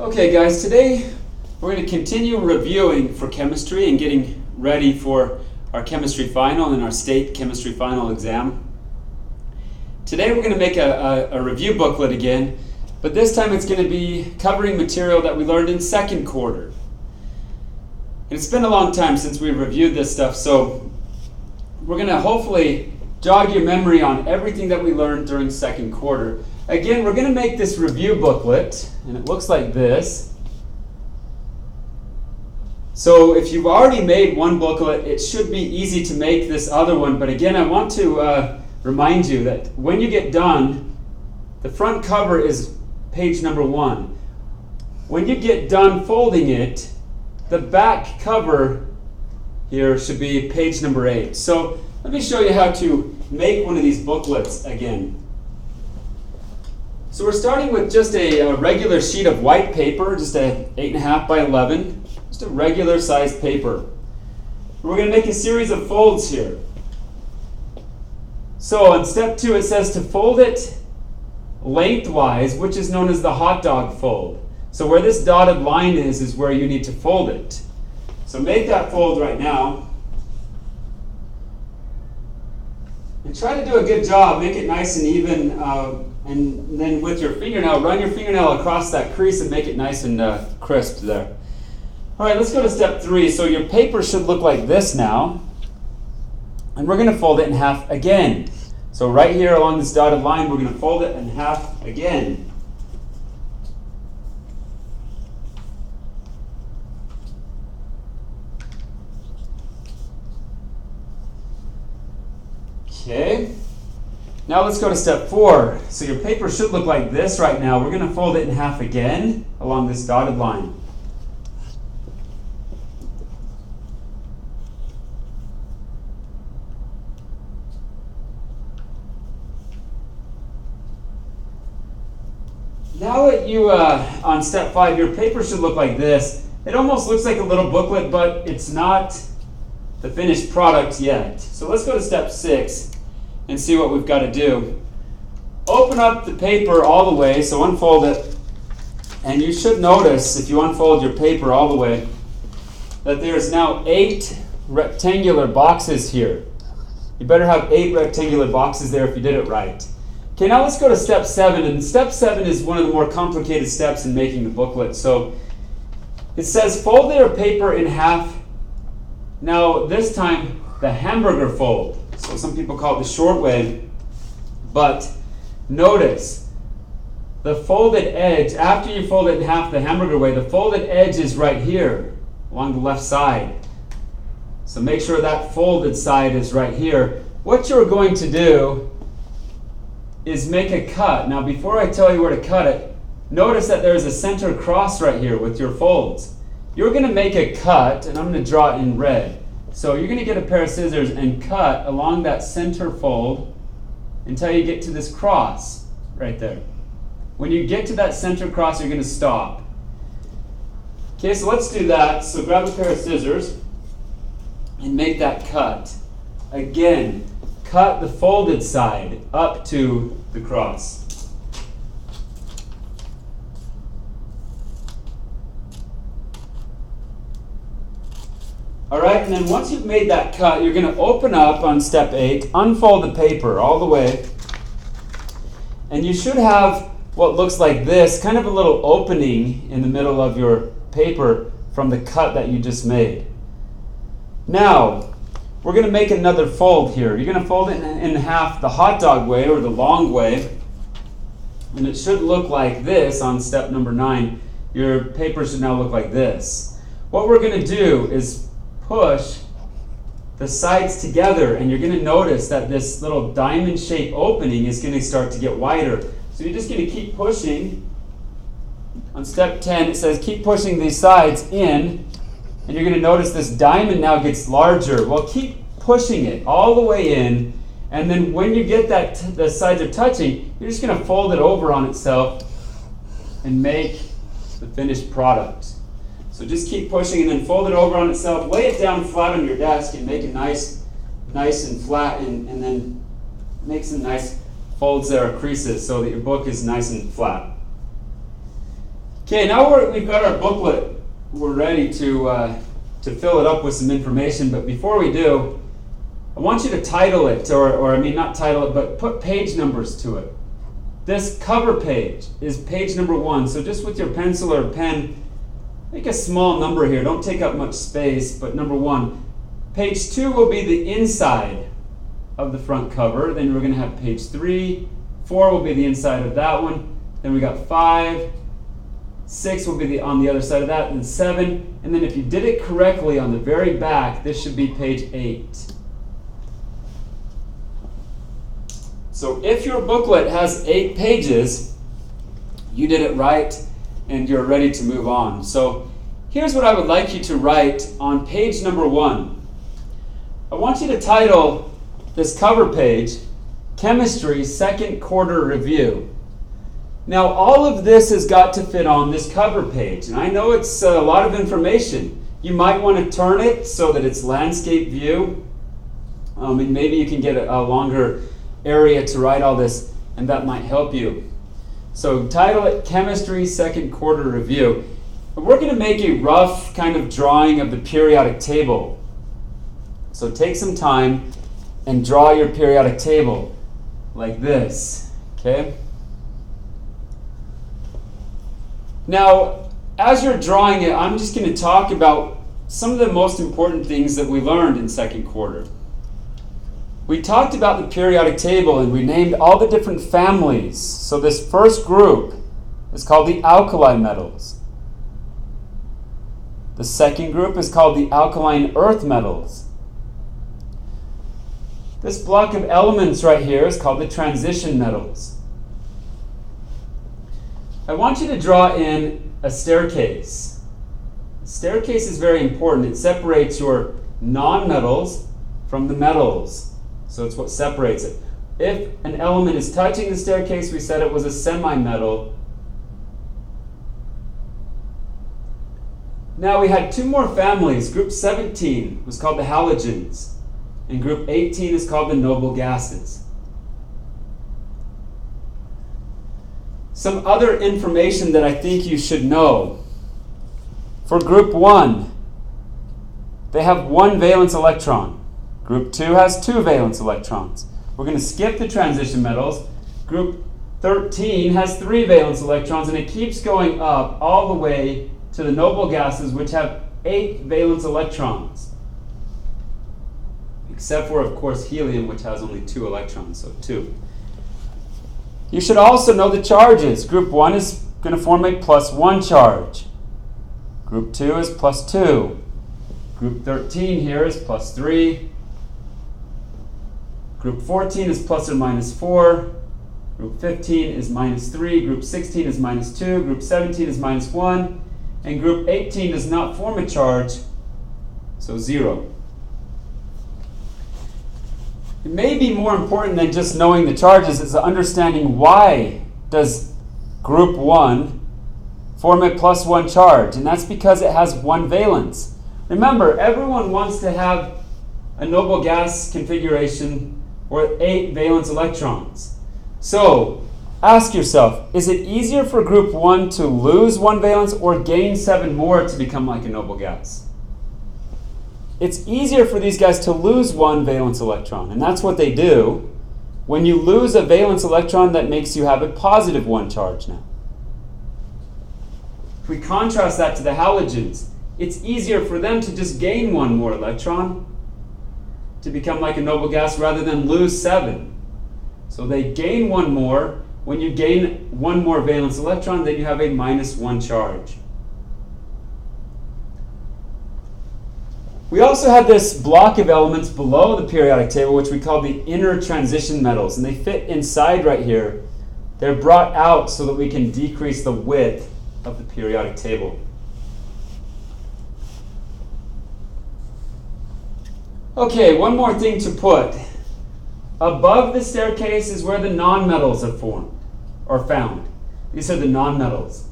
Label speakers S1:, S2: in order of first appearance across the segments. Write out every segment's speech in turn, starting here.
S1: Okay guys, today we're going to continue reviewing for chemistry and getting ready for our chemistry final and our state chemistry final exam. Today we're going to make a review booklet again, but this time it's going to be covering material that we learned in second quarter. And it's been a long time since we reviewed this stuff, so we're going to hopefully jog your memory on everything that we learned during second quarter. Again, we're going to make this review booklet, and it looks like this. So if you've already made one booklet, it should be easy to make this other one. But again, I want to remind you that when you get done, the front cover is page number 1. When you get done folding it, the back cover here should be page number 8. So let me show you how to make one of these booklets again. So we're starting with just a regular sheet of white paper, just a 8.5 by 11, just a regular sized paper. We're going to make a series of folds here. So on step 2 it says to fold it lengthwise, which is known as the hot dog fold. So where this dotted line is where you need to fold it. So make that fold right now. And try to do a good job, make it nice and even, and then with your fingernail, run your fingernail across that crease and make it nice and crisp there. All right, let's go to step 3. So your paper should look like this now. And we're going to fold it in half again. So right here along this dotted line, we're going to fold it in half again. Okay. Now let's go to step 4. So your paper should look like this right now. We're going to fold it in half again along this dotted line. Now that you, on step 5, your paper should look like this. It almost looks like a little booklet, but it's not the finished product yet. So let's go to step 6. And see what we've got to do. Open up the paper all the way, so unfold it. And you should notice, if you unfold your paper all the way, that there's now 8 rectangular boxes here. You better have 8 rectangular boxes there if you did it right. Okay, now let's go to step 7. And step 7 is one of the more complicated steps in making the booklet. So it says fold your paper in half. Now this time, the hamburger fold. So some people call it the short way, but notice the folded edge, after you fold it in half the hamburger way, the folded edge is right here along the left side. So make sure that folded side is right here. What you're going to do is make a cut. Now before I tell you where to cut it, notice that there's a center cross right here with your folds. You're going to make a cut, and I'm going to draw it in red. So you're going to get a pair of scissors and cut along that center fold until you get to this cross right there. When you get to that center cross, you're going to stop. Okay, so let's do that. So grab a pair of scissors and make that cut. Again, cut the folded side up to the cross. All right, and then once you've made that cut, you're going to open up on step 8, unfold the paper all the way, and you should have what looks like this, kind of a little opening in the middle of your paper from the cut that you just made. Now, we're going to make another fold here. You're going to fold it in half the hot dog way or the long way, and it should look like this on step number 9. Your paper should now look like this. What we're going to do is push the sides together, and you're going to notice that this little diamond shaped opening is going to start to get wider. So you're just going to keep pushing. On step 10 it says keep pushing these sides in, and you're going to notice this diamond now gets larger. Well, keep pushing it all the way in, and then when you get that the sides are touching, you're just going to fold it over on itself and make the finished product. So just keep pushing and then fold it over on itself. Lay it down flat on your desk and make it nice and flat, and then make some nice folds there or creases so that your book is nice and flat. Okay, now we've got our booklet. We're ready to fill it up with some information, but before we do, I want you to title it, or I mean not title it, but put page numbers to it. This cover page is page number 1, so just with your pencil or pen, make a small number here. Don't take up much space, but number 1. Page 2 will be the inside of the front cover. Then we're going to have page 3. 4 will be the inside of that one. Then we got 5. 6 will be on the other side of that, and 7. And then if you did it correctly on the very back, this should be page 8. So if your booklet has 8 pages, you did it right and you're ready to move on. So here's what I would like you to write on page number 1. I want you to title this cover page, Chemistry Second Quarter Review. Now all of this has got to fit on this cover page, and I know it's a lot of information. You might want to turn it so that it's landscape view, and maybe you can get a longer area to write all this, and that might help you. So title it Chemistry Second Quarter Review. We're going to make a rough kind of drawing of the periodic table. So take some time and draw your periodic table like this, okay? Now, as you're drawing it, I'm just going to talk about some of the most important things that we learned in second quarter. We talked about the periodic table and we named all the different families. So this first group is called the alkali metals. The second group is called the alkaline earth metals. This block of elements right here is called the transition metals. I want you to draw in a staircase. The staircase is very important. It separates your non-metals from the metals. So it's what separates it. If an element is touching the staircase, we said it was a semi-metal. Now we had 2 more families. Group 17 was called the halogens, and group 18 is called the noble gases. Some other information that I think you should know. For group 1, they have 1 valence electron. Group 2 has 2 valence electrons. We're going to skip the transition metals. Group 13 has 3 valence electrons, and it keeps going up all the way to the noble gases, which have 8 valence electrons. Except for, of course, helium, which has only 2 electrons, so 2. You should also know the charges. Group 1 is going to form a +1 charge. Group 2 is +2. Group 13 here is +3. Group 14 is ± ±4. Group 15 is -3. Group 16 is -2. Group 17 is -1. And group 18 does not form a charge, so 0. It may be more important than just knowing the charges is understanding why does group 1 form a +1 charge, and that's because it has 1 valence. Remember, everyone wants to have a noble gas configuration or 8 valence electrons. So ask yourself, is it easier for group 1 to lose 1 valence or gain 7 more to become like a noble gas? It's easier for these guys to lose 1 valence electron, and that's what they do. When you lose a valence electron, that makes you have a +1 charge now. If we contrast that to the halogens, it's easier for them to just gain 1 more electron to become like a noble gas rather than lose 7. So they gain 1 more. When you gain 1 more valence electron, then you have a -1 charge. We also have this block of elements below the periodic table, which we call the inner transition metals, and they fit inside right here. They're brought out so that we can decrease the width of the periodic table. Okay, one more thing to put. Above the staircase is where the nonmetals are formed or found. These are the nonmetals.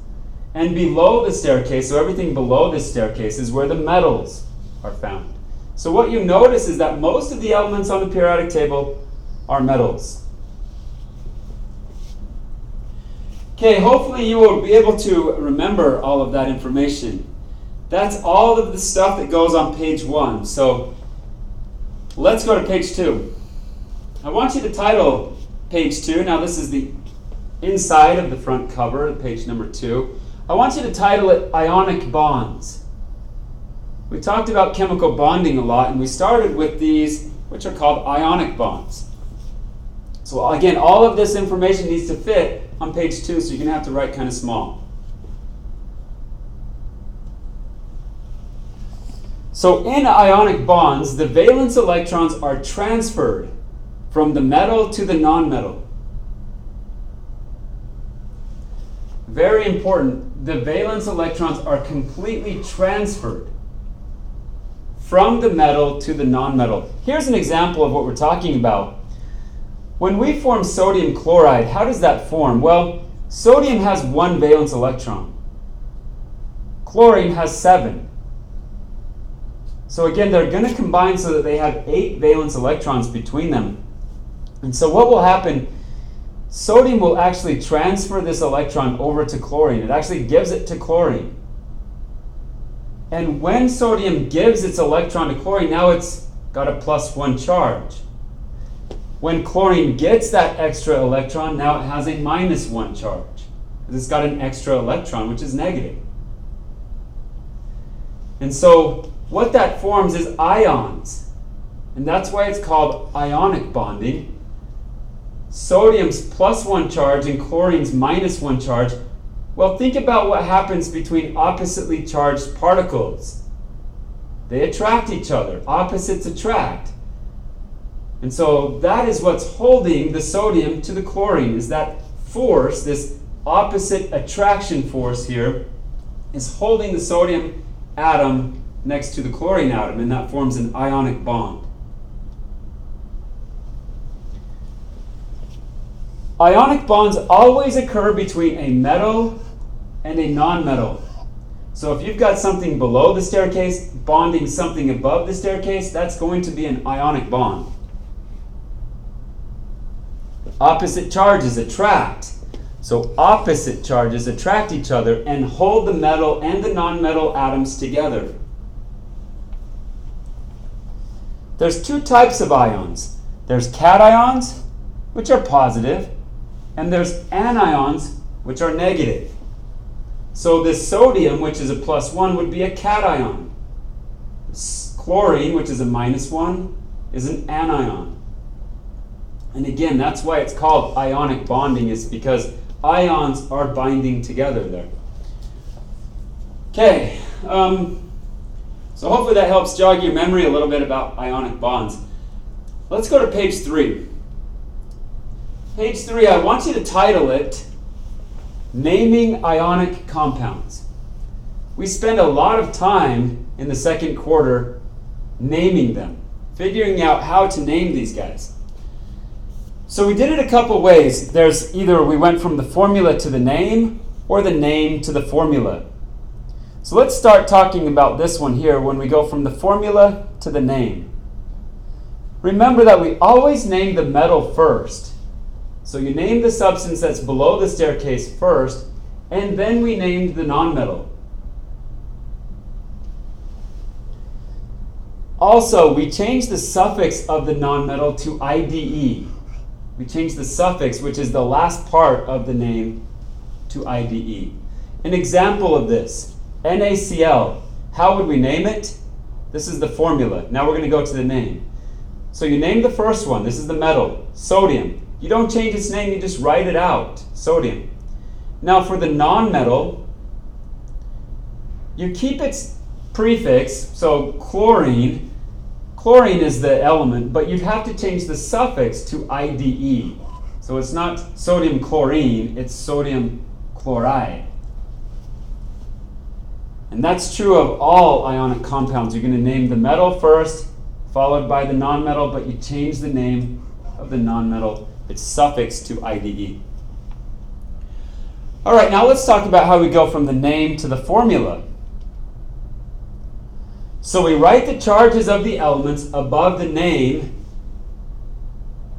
S1: And below the staircase, so everything below this staircase, is where the metals are found. So what you notice is that most of the elements on the periodic table are metals. Okay, hopefully you will be able to remember all of that information. That's all of the stuff that goes on page 1. So let's go to page 2. I want you to title page 2. Now this is the inside of the front cover, page number 2. I want you to title it Ionic Bonds. We talked about chemical bonding a lot, and we started with these, which are called ionic bonds. So again, all of this information needs to fit on page 2, so you're going to have to write kind of small. So in ionic bonds, the valence electrons are transferred from the metal to the nonmetal. Very important, the valence electrons are completely transferred from the metal to the nonmetal. Here's an example of what we're talking about. When we form sodium chloride, how does that form? Well, sodium has 1 valence electron. Chlorine has 7. So again, they're going to combine so that they have 8 valence electrons between them. And so what will happen, sodium will actually transfer this electron over to chlorine. It actually gives it to chlorine. And when sodium gives its electron to chlorine, now it's got a +1 charge. When chlorine gets that extra electron, now it has a -1 charge. It's got an extra electron, which is negative. And so what that forms is ions. And that's why it's called ionic bonding. Sodium's +1 charge and chlorine's -1 charge. Well, think about what happens between oppositely charged particles. They attract each other. Opposites attract. And so that is what's holding the sodium to the chlorine, is that force, this opposite attraction force here, is holding the sodium atom next to the chlorine atom, and that forms an ionic bond. Ionic bonds always occur between a metal and a nonmetal. So if you've got something below the staircase bonding something above the staircase, that's going to be an ionic bond. Opposite charges attract. So opposite charges attract each other and hold the metal and the nonmetal atoms together. There's 2 types of ions. There's cations, which are positive, and there's anions, which are negative. So this sodium, which is a +1, would be a cation. Chlorine, which is a -1, is an anion. And again, that's why it's called ionic bonding, is because ions are binding together there. Okay, so hopefully that helps jog your memory a little bit about ionic bonds. Let's go to page 3. Page 3, I want you to title it Naming Ionic Compounds. We spend a lot of time in the second quarter naming them, figuring out how to name these guys. So we did it a couple ways. There's either we went from the formula to the name, or the name to the formula. So let's start talking about this one here, when we go from the formula to the name. Remember that we always name the metal first. So you name the substance that's below the staircase first, and then we named the nonmetal. Also, we changed the suffix of the nonmetal to IDE. We changed the suffix, which is the last part of the name, to IDE. An example of this, NaCl. How would we name it? This is the formula. Now we're going to go to the name. So you name the first one. This is the metal, sodium. You don't change its name, you just write it out, sodium. Now for the nonmetal, you keep its prefix, so chlorine. Chlorine is the element, but you'd have to change the suffix to IDE. So it's not sodium chlorine, it's sodium chloride. And that's true of all ionic compounds. You're going to name the metal first, followed by the nonmetal, but you change the name of the nonmetal, its suffix, to IDE. All right, now let's talk about how we go from the name to the formula. So we write the charges of the elements above the name,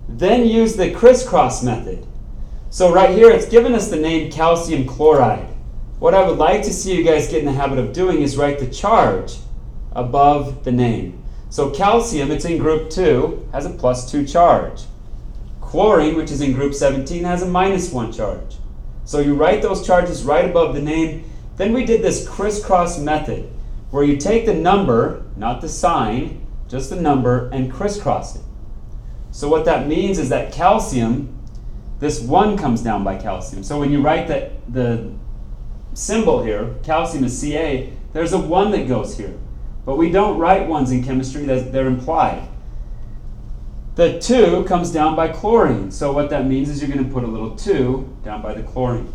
S1: then use the crisscross method. So right here, it's given us the name calcium chloride. What I would like to see you guys get in the habit of doing is write the charge above the name. So calcium, it's in group 2, has a +2 charge. Chlorine, which is in group 17, has a -1 charge. So you write those charges right above the name. Then we did this crisscross method, where you take the number, not the sign, just the number, and crisscross it. So what that means is that calcium, this 1 comes down by calcium. So when you write the symbol here, calcium is Ca, there's a 1 that goes here. But we don't write 1s in chemistry, they're implied. The 2 comes down by chlorine. So what that means is you're going to put a little 2 down by the chlorine.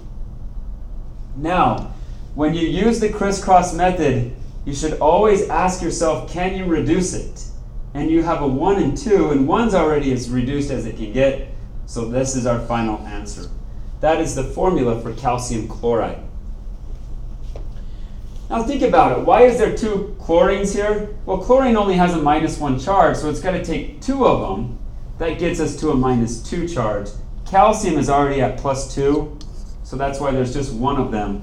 S1: Now, when you use the crisscross method, you should always ask yourself, can you reduce it? And you have a 1 and 2, and 1's already as reduced as it can get. So this is our final answer. That is the formula for calcium chloride. Now think about it. Why is there 2 chlorines here? Well, chlorine only has a -1 charge, so it's got to take 2 of them. That gets us to a -2 charge. Calcium is already at +2, so that's why there's just 1 of them.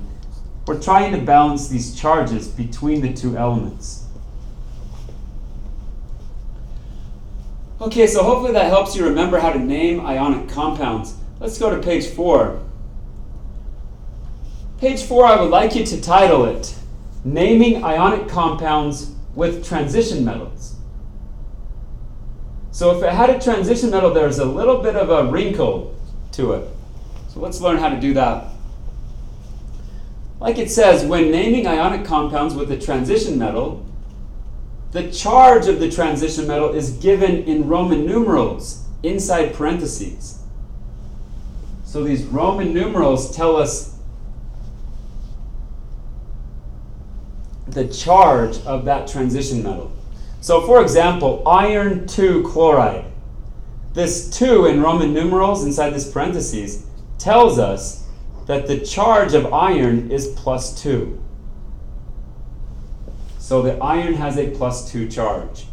S1: We're trying to balance these charges between the 2 elements. Okay, so hopefully that helps you remember how to name ionic compounds. Let's go to page 4. Page 4, I would like you to title it, Naming Ionic Compounds with Transition Metals. So if it had a transition metal, there's a little bit of a wrinkle to it. So let's learn how to do that. Like it says, when naming ionic compounds with a transition metal, the charge of the transition metal is given in Roman numerals inside parentheses. So these Roman numerals tell us the charge of that transition metal. So for example, iron 2 chloride. This 2 in Roman numerals inside this parentheses tells us that the charge of iron is +2. So the iron has a +2 charge.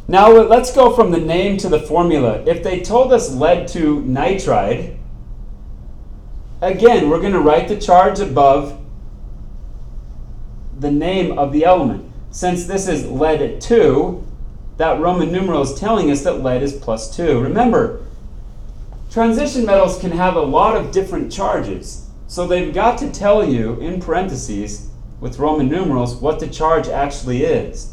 S1: Now let's go from the name to the formula. If they told us lead 2 nitride, again, we're going to write the charge above the name of the element. Since this is lead 2, that Roman numeral is telling us that lead is +2. Remember, transition metals can have a lot of different charges. So they've got to tell you in parentheses with Roman numerals what the charge actually is.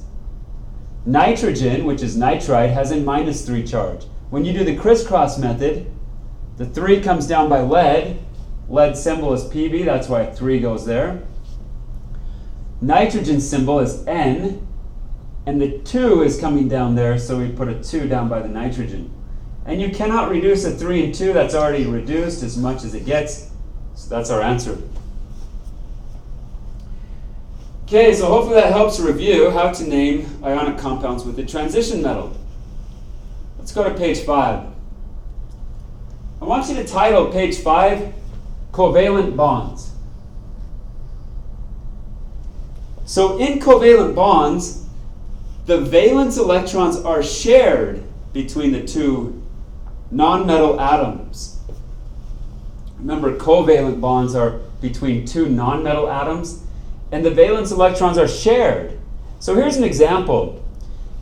S1: Nitrogen, which is nitride, has a -3 charge. When you do the crisscross method, the 3 comes down by lead. Lead symbol is Pb, that's why 3 goes there. Nitrogen symbol is N, and the 2 is coming down there, so we put a 2 down by the nitrogen. And you cannot reduce a 3 and 2, that's already reduced as much as it gets. So that's our answer. Okay, so hopefully that helps review how to name ionic compounds with a transition metal. Let's go to page 5. I want you to title page 5, Covalent Bonds. So in covalent bonds, the valence electrons are shared between the 2 nonmetal atoms. Remember, covalent bonds are between 2 nonmetal atoms, and the valence electrons are shared. So here's an example.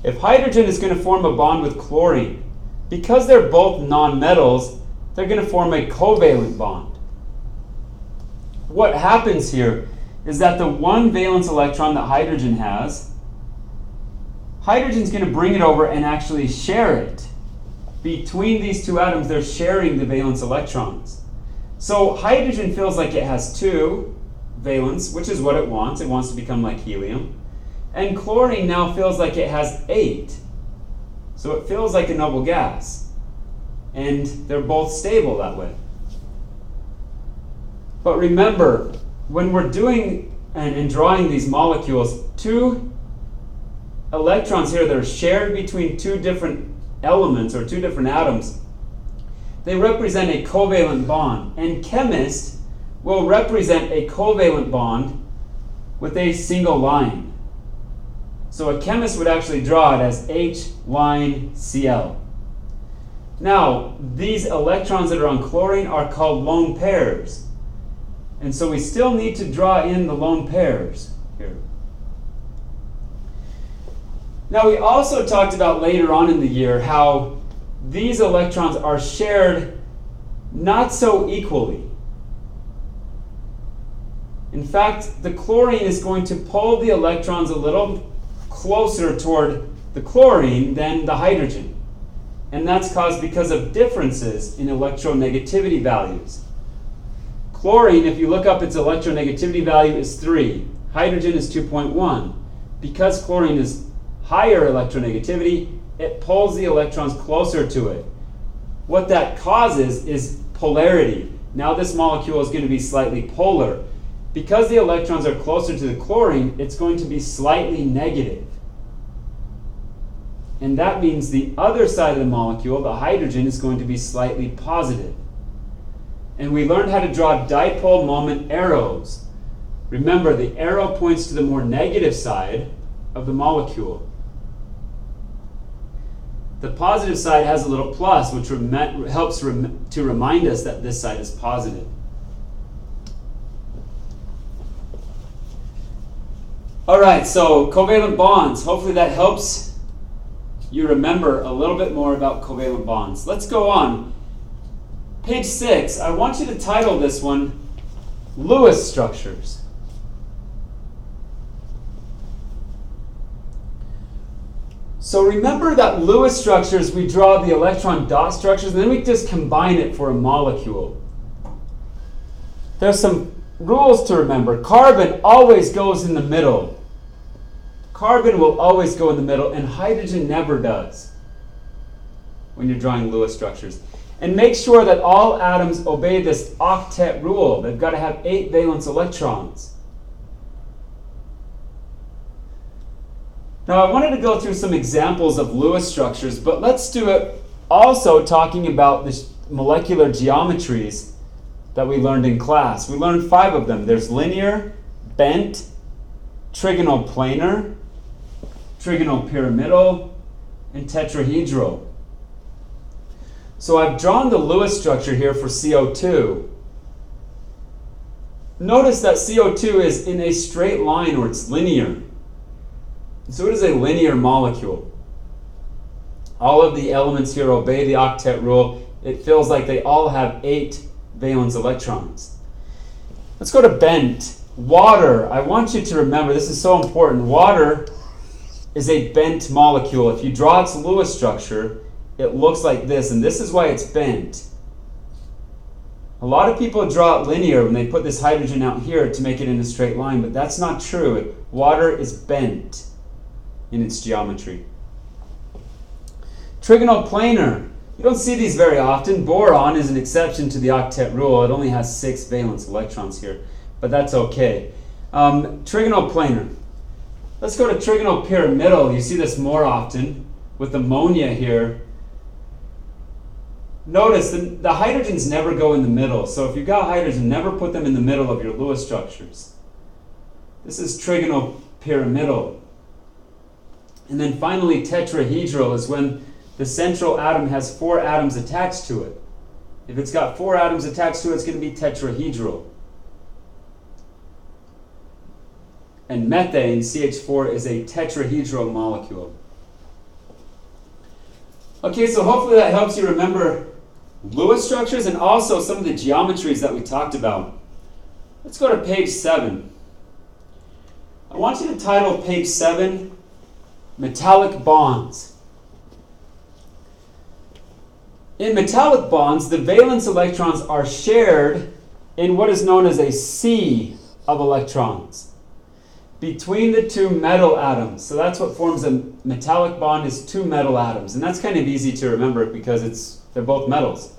S1: If hydrogen is going to form a bond with chlorine, because they're both nonmetals, they're going to form a covalent bond. What happens here is that the 1 valence electron that hydrogen has, hydrogen's going to bring it over and actually share it. Between these 2 atoms, they're sharing the valence electrons. So hydrogen feels like it has 2 valence, which is what it wants. It wants to become like helium. And chlorine now feels like it has 8. So it feels like a noble gas. And they're both stable that way. But remember, when we're doing and drawing these molecules, 2 electrons here that are shared between 2 different elements or 2 different atoms, they represent a covalent bond. And chemists will represent a covalent bond with a single line. So a chemist would actually draw it as H line Cl. Now, these electrons that are on chlorine are called lone pairs. And so we still need to draw in the lone pairs here. Now, we also talked about later on in the year how these electrons are shared not so equally. In fact, the chlorine is going to pull the electrons a little closer toward the chlorine than the hydrogen. And that's caused because of differences in electronegativity values. Chlorine, if you look up its electronegativity value, is 3. Hydrogen is 2.1. Because chlorine is higher electronegativity, it pulls the electrons closer to it. What that causes is polarity. Now this molecule is going to be slightly polar. Because the electrons are closer to the chlorine, it's going to be slightly negative. And that means the other side of the molecule, the hydrogen, is going to be slightly positive. And we learned how to draw dipole moment arrows. Remember, the arrow points to the more negative side of the molecule. The positive side has a little plus, which helps to remind us that this side is positive. All right, so covalent bonds. Hopefully that helps you remember a little bit more about covalent bonds. Let's go on. Page 6, I want you to title this one Lewis structures. So remember that Lewis structures, we draw the electron dot structures, and then we just combine it for a molecule. There's some rules to remember. Carbon always goes in the middle. Carbon will always go in the middle, and hydrogen never does when you're drawing Lewis structures. And make sure that all atoms obey this octet rule. They've got to have 8 valence electrons. Now I wanted to go through some examples of Lewis structures, but let's do it also talking about the molecular geometries that we learned in class. We learned 5 of them. There's linear, bent, trigonal planar, trigonal pyramidal, and tetrahedral. So I've drawn the Lewis structure here for CO2. Notice that CO2 is in a straight line, or it's linear. So it is a linear molecule. All of the elements here obey the octet rule. It feels like they all have 8 valence electrons. Let's go to bent. Water. I want you to remember, this is so important. Water is a bent molecule. If you draw its Lewis structure, it looks like this, and this is why it's bent. A lot of people draw it linear when they put this hydrogen out here to make it in a straight line, but that's not true. Water is bent in its geometry. Trigonal planar. You don't see these very often. Boron is an exception to the octet rule. It only has 6 valence electrons here, but that's okay. Trigonal planar. Let's go to trigonal pyramidal. You see this more often with ammonia here. Notice the hydrogens never go in the middle. So if you've got hydrogen, never put them in the middle of your Lewis structures. This is trigonal pyramidal. And then finally, tetrahedral is when the central atom has 4 atoms attached to it. If it's got 4 atoms attached to it, it's going to be tetrahedral. And methane, CH4, is a tetrahedral molecule. Okay, so hopefully that helps you remember Lewis structures and also some of the geometries that we talked about. Let's go to page 7. I want you to title page 7, Metallic Bonds. In metallic bonds, the valence electrons are shared in what is known as a sea of electrons between the 2 metal atoms. So that's what forms a metallic bond, is 2 metal atoms. And that's kind of easy to remember because they're both metals.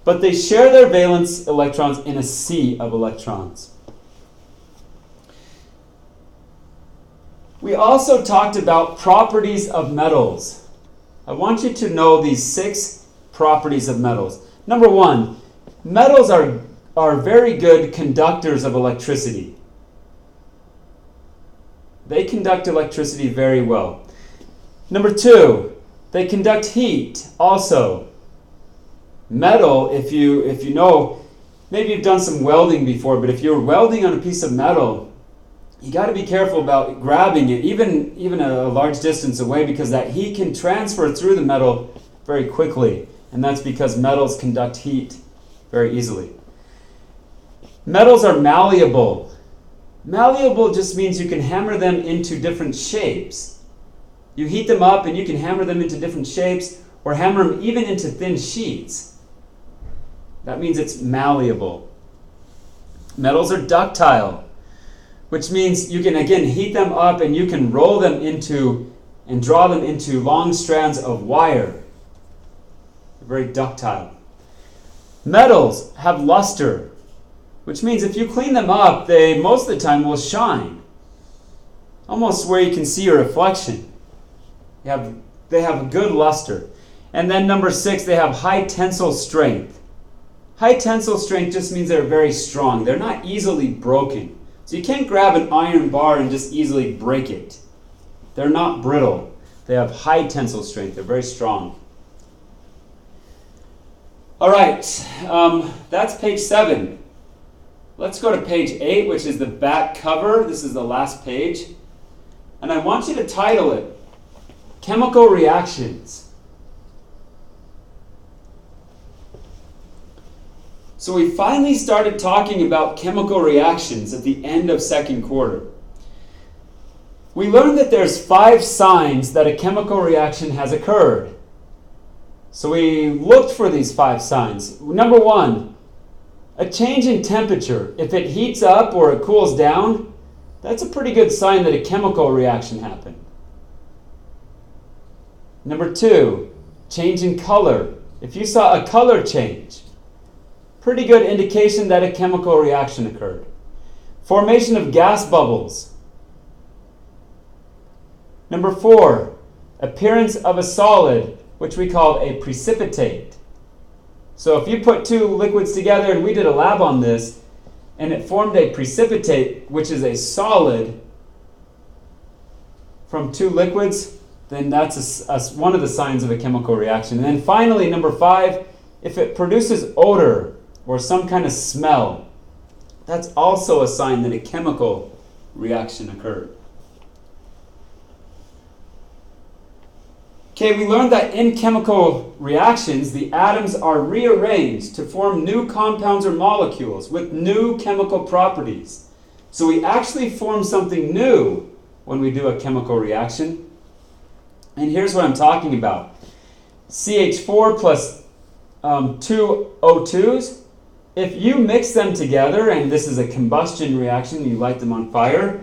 S1: But they share their valence electrons in a sea of electrons. We also talked about properties of metals. I want you to know these 6 properties of metals. Number 1, metals are very good conductors of electricity. They conduct electricity very well. Number 2, they conduct heat also Metal, if you know, maybe you've done some welding before, but if you're welding on a piece of metal, you got to be careful about grabbing it, even a large distance away, because that heat can transfer through the metal very quickly, and that's because metals conduct heat very easily. Metals are malleable. Malleable just means you can hammer them into different shapes. You heat them up and you can hammer them into different shapes, or hammer them even into thin sheets. That means it's malleable. Metals are ductile, which means you can, again, heat them up and you can roll them into and draw them into long strands of wire. They're very ductile. Metals have luster, which means if you clean them up, they most of the time will shine, almost where you can see your reflection. They have a good luster. And then number 6, they have high tensile strength. High tensile strength just means they're very strong. They're not easily broken. So you can't grab an iron bar and just easily break it. They're not brittle. They have high tensile strength. They're very strong. All right, that's page 7. Let's go to page 8, which is the back cover. This is the last page. And I want you to title it Chemical Reactions. So we finally started talking about chemical reactions at the end of second quarter. We learned that there's 5 signs that a chemical reaction has occurred. So we looked for these 5 signs. Number 1, a change in temperature. If it heats up or it cools down, that's a pretty good sign that a chemical reaction happened. Number 2, change in color. If you saw a color change, pretty good indication that a chemical reaction occurred. Formation of gas bubbles. Number 4, appearance of a solid, which we call a precipitate. So if you put 2 liquids together, and we did a lab on this, and it formed a precipitate, which is a solid from 2 liquids, then that's one of the signs of a chemical reaction. And then finally, number 5, if it produces odor or some kind of smell, that's also a sign that a chemical reaction occurred. Okay, we learned that in chemical reactions, the atoms are rearranged to form new compounds or molecules with new chemical properties. So we actually form something new when we do a chemical reaction. And here's what I'm talking about. CH4 plus 2 O2s. If you mix them together, and this is a combustion reaction, you light them on fire,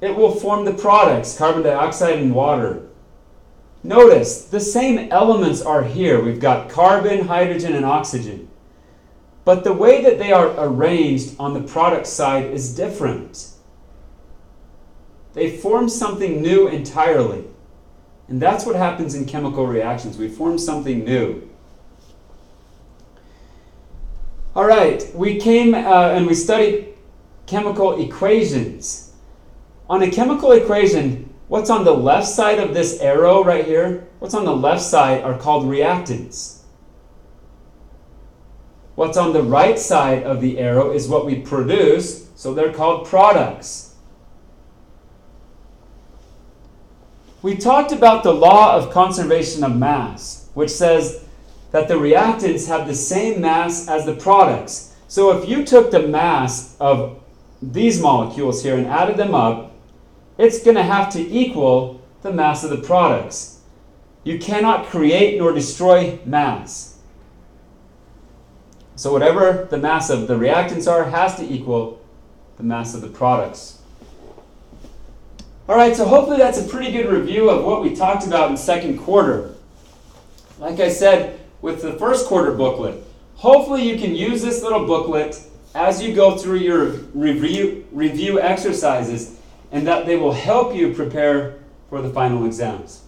S1: it will form the products, carbon dioxide and water. Notice, the same elements are here. We've got carbon, hydrogen, and oxygen. But the way that they are arranged on the product side is different. They form something new entirely. And that's what happens in chemical reactions. We form something new. All right, we came and we studied chemical equations. On a chemical equation, what's on the left side of this arrow right here, what's on the left side are called reactants. What's on the right side of the arrow is what we produce, so they're called products. We talked about the law of conservation of mass, which says that the reactants have the same mass as the products. So if you took the mass of these molecules here and added them up, it's going to have to equal the mass of the products. You cannot create nor destroy mass. So whatever the mass of the reactants are has to equal the mass of the products. All right, so hopefully that's a pretty good review of what we talked about in second quarter. Like I said, with the first quarter booklet, hopefully you can use this little booklet as you go through your review exercises, and that they will help you prepare for the final exams.